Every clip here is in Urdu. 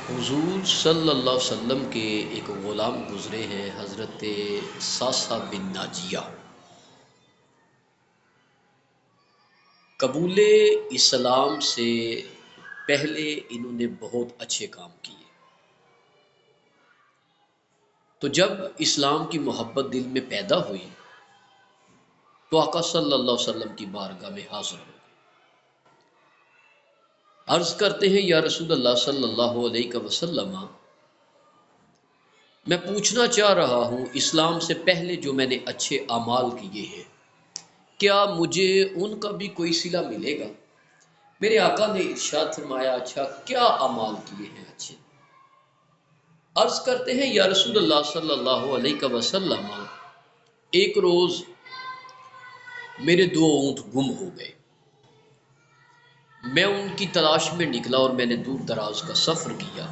حضور صلی اللہ علیہ وسلم کے ایک غلام گزرے ہیں، حضرت ساسا بن ناجیہ۔ قبول اسلام سے پہلے انہوں نے بہت اچھے کام کیے، تو جب اسلام کی محبت دل میں پیدا ہوئی تو آقا صلی اللہ علیہ وسلم کی بارگاہ میں حاضر ہو گئے۔ عرض کرتے ہیں یا رسول اللہ صلی اللہ علیہ وسلم، میں پوچھنا چاہ رہا ہوں اسلام سے پہلے جو میں نے اچھے اعمال کیے ہیں، کیا مجھے ان کا بھی کوئی صلہ ملے گا؟ میرے آقا نے ارشاد فرمایا، اچھا کیا اعمال کیے ہیں اچھے؟ عرض کرتے ہیں یا رسول اللہ صلی اللہ علیہ وسلم، ایک روز میرے 2 اونٹ گم ہو گئے، میں ان کی تلاش میں نکلا اور میں نے دور دراز کا سفر کیا۔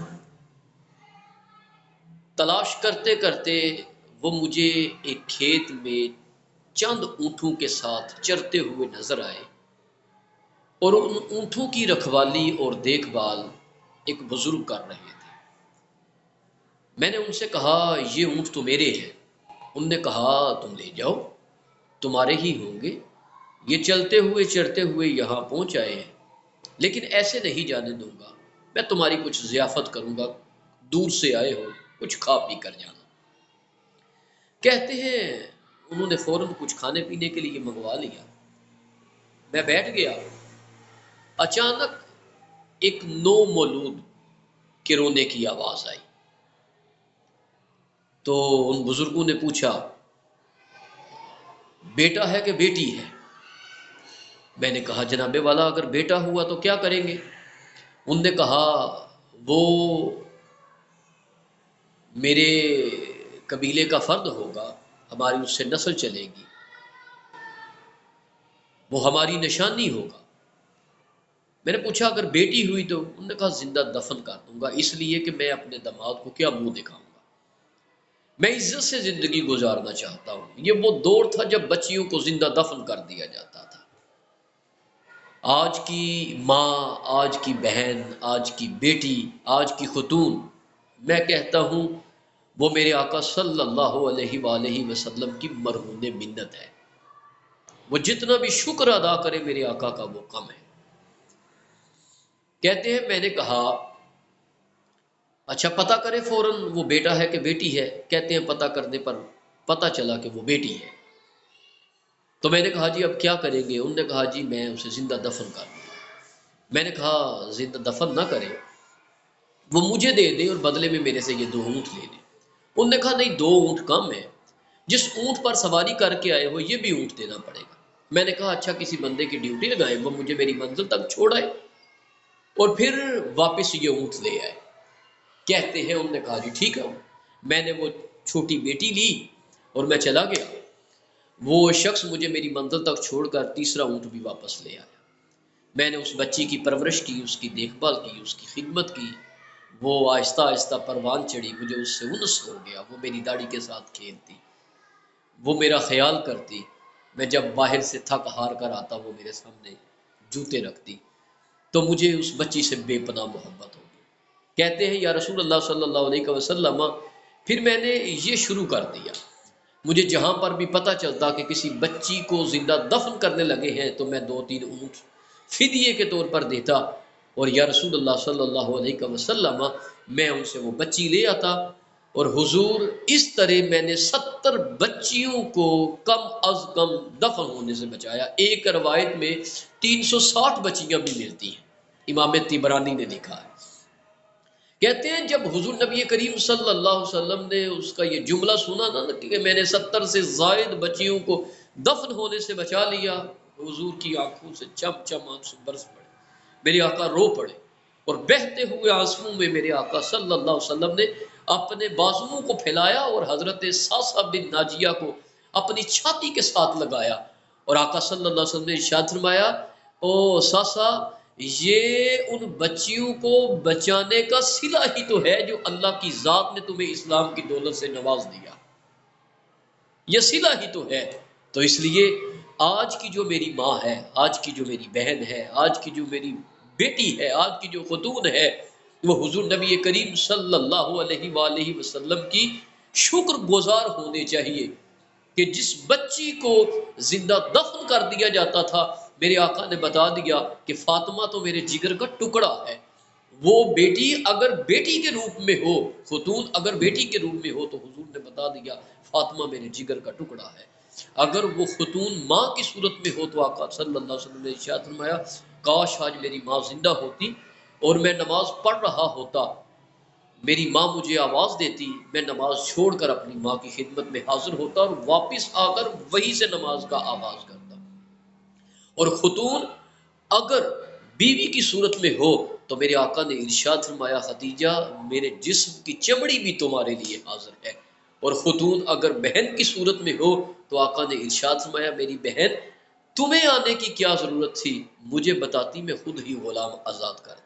تلاش کرتے کرتے وہ مجھے ایک کھیت میں چند اونٹوں کے ساتھ چرتے ہوئے نظر آئے، اور ان اونٹوں کی رکھوالی اور دیکھ بھال ایک بزرگ کر رہے تھے۔ میں نے ان سے کہا یہ اونٹ تو میرے ہیں۔ انہوں نے کہا تم لے جاؤ، تمہارے ہی ہوں گے، یہ چلتے ہوئے چرتے ہوئے یہاں پہنچ آئے ہیں، لیکن ایسے نہیں جانے دوں گا، میں تمہاری کچھ ضیافت کروں گا، دور سے آئے ہو، کچھ کھا پی کر جانا۔ کہتے ہیں انہوں نے فوراً کچھ کھانے پینے کے لیے منگوا لیا۔ میں بیٹھ گیا، اچانک ایک نو مولود کے رونے کی آواز آئی۔ تو ان بزرگوں نے پوچھا بیٹا ہے کہ بیٹی ہے؟ میں نے کہا جناب والا اگر بیٹا ہوا تو کیا کریں گے؟ انہوں نے کہا وہ میرے قبیلے کا فرد ہوگا، ہماری اس سے نسل چلے گی، وہ ہماری نشانی ہوگا۔ میں نے پوچھا اگر بیٹی ہوئی تو؟ انہوں نے کہا زندہ دفن کر دوں گا، اس لیے کہ میں اپنے داماد کو کیا منہ دکھاؤں گا، میں عزت سے زندگی گزارنا چاہتا ہوں۔ یہ وہ دور تھا جب بچیوں کو زندہ دفن کر دیا جاتا تھا۔ آج کی ماں، آج کی بہن، آج کی بیٹی، آج کی خاتون، میں کہتا ہوں وہ میرے آقا صلی اللہ علیہ وآلہ وسلم کی مرہون منت ہے۔ وہ جتنا بھی شکر ادا کرے میرے آقا کا وہ کم ہے۔ کہتے ہیں میں نے کہا اچھا پتہ کرے فوراً وہ بیٹا ہے کہ بیٹی ہے؟ کہتے ہیں پتہ کرنے پر پتہ چلا کہ وہ بیٹی ہے۔ تو میں نے کہا جی اب کیا کریں گے؟ انہوں نے کہا جی میں اسے زندہ دفن کر دوں گا۔ میں نے کہا زندہ دفن نہ کرے، وہ مجھے دے دے اور بدلے میں میرے سے یہ 2 اونٹ لے لے۔ انہوں نے کہا نہیں 2 اونٹ کم ہے، جس اونٹ پر سواری کر کے آئے ہو یہ بھی اونٹ دینا پڑے گا۔ میں نے کہا اچھا کسی بندے کی ڈیوٹی لگائیں، وہ مجھے میری منزل تک چھوڑائے اور پھر واپس یہ اونٹ لے آئے۔ کہتے ہیں انہوں نے کہا جی ٹھیک ہے۔ میں نے وہ چھوٹی بیٹی لی اور میں چلا گیا۔ وہ شخص مجھے میری منزل تک چھوڑ کر تیسرا اونٹ بھی واپس لے آیا۔ میں نے اس بچی کی پرورش کی، اس کی دیکھ بھال کی، اس کی خدمت کی۔ وہ آہستہ آہستہ پروان چڑھی، مجھے اس سے انس ہو گیا۔ وہ میری داڑھی کے ساتھ کھیلتی، وہ میرا خیال کرتی۔ میں جب باہر سے تھک ہار کر آتا وہ میرے سامنے جوتے رکھتی، تو مجھے اس بچی سے بے پناہ محبت ہوگی۔ کہتے ہیں یا رسول اللہ صلی اللہ علیہ وسلم، پھر میں نے یہ شروع کر دیا، مجھے جہاں پر بھی پتہ چلتا کہ کسی بچی کو زندہ دفن کرنے لگے ہیں تو میں 2-3 اونٹ فدیے کے طور پر دیتا، اور یا رسول اللہ صلی اللہ علیہ وسلم میں ان سے وہ بچی لے آتا، اور حضور اس طرح میں نے 70 بچیوں کو کم از کم دفن ہونے سے بچایا۔ ایک روایت میں 360 بچیاں بھی ملتی ہیں، امام طبرانی نے لکھا ہے۔ کہتے ہیں جب حضور نبی کریم صلی اللہ علیہ وسلم نے اس کا یہ جملہ سنا نا کہ میں نے 70 سے زائد بچیوں کو دفن ہونے سے بچا لیا، حضور کی آنکھوں سے چم چم آنسو برس پڑے، میرے آقا رو پڑے، اور بہتے ہوئے آنسوؤں میں میرے آقا صلی اللہ علیہ وسلم نے اپنے بازوؤں کو پھیلایا اور حضرت ساسا بن ناجیہ کو اپنی چھاتی کے ساتھ لگایا، اور آقا صلی اللہ علیہ وسلم نے ارشاد فرمایا او ساسا، یہ ان بچیوں کو بچانے کا صلہ ہی تو ہے جو اللہ کی ذات نے تمہیں اسلام کی دولت سے نواز دیا، یہ صلہ ہی تو ہے۔ تو اس لیے آج کی جو میری ماں ہے، آج کی جو میری بہن ہے، آج کی جو میری بیٹی ہے، آج کی جو خاتون ہے، وہ حضور نبی کریم صلی اللہ علیہ وآلہ وسلم کی شکر گزار ہونے چاہیے کہ جس بچی کو زندہ دفن کر دیا جاتا تھا، میرے آقا نے بتا دیا کہ فاطمہ تو میرے جگر کا ٹکڑا ہے. وہ بیٹی اگر بیٹی کے روپ میں ہو، خاتون اگر بیٹی کے روپ میں ہو، تو حضور نے بتا دیا فاطمہ میرے جگر کا ٹکڑا ہے. اگر وہ خاتون ماں کی صورت میں ہو تو آقا صلی اللہ علیہ وسلم نے ارشاد فرمایا کاش آج میری ماں زندہ ہوتی اور میں نماز پڑھ رہا ہوتا، میری ماں مجھے آواز دیتی، میں نماز چھوڑ کر اپنی ماں کی خدمت میں حاضر ہوتا اور واپس آ کر وہی سے نماز کا آغاز کرتا. اور خاتون اگر بیوی کی صورت میں ہو تو میرے آقا نے ارشاد فرمایا خدیجہ میرے جسم کی چمڑی بھی تمہارے لیے حاضر ہے. اور خاتون اگر بہن کی صورت میں ہو تو آقا نے ارشاد فرمایا میری بہن تمہیں آنے کی کیا ضرورت تھی، مجھے بتاتی میں خود ہی غلام آزاد کر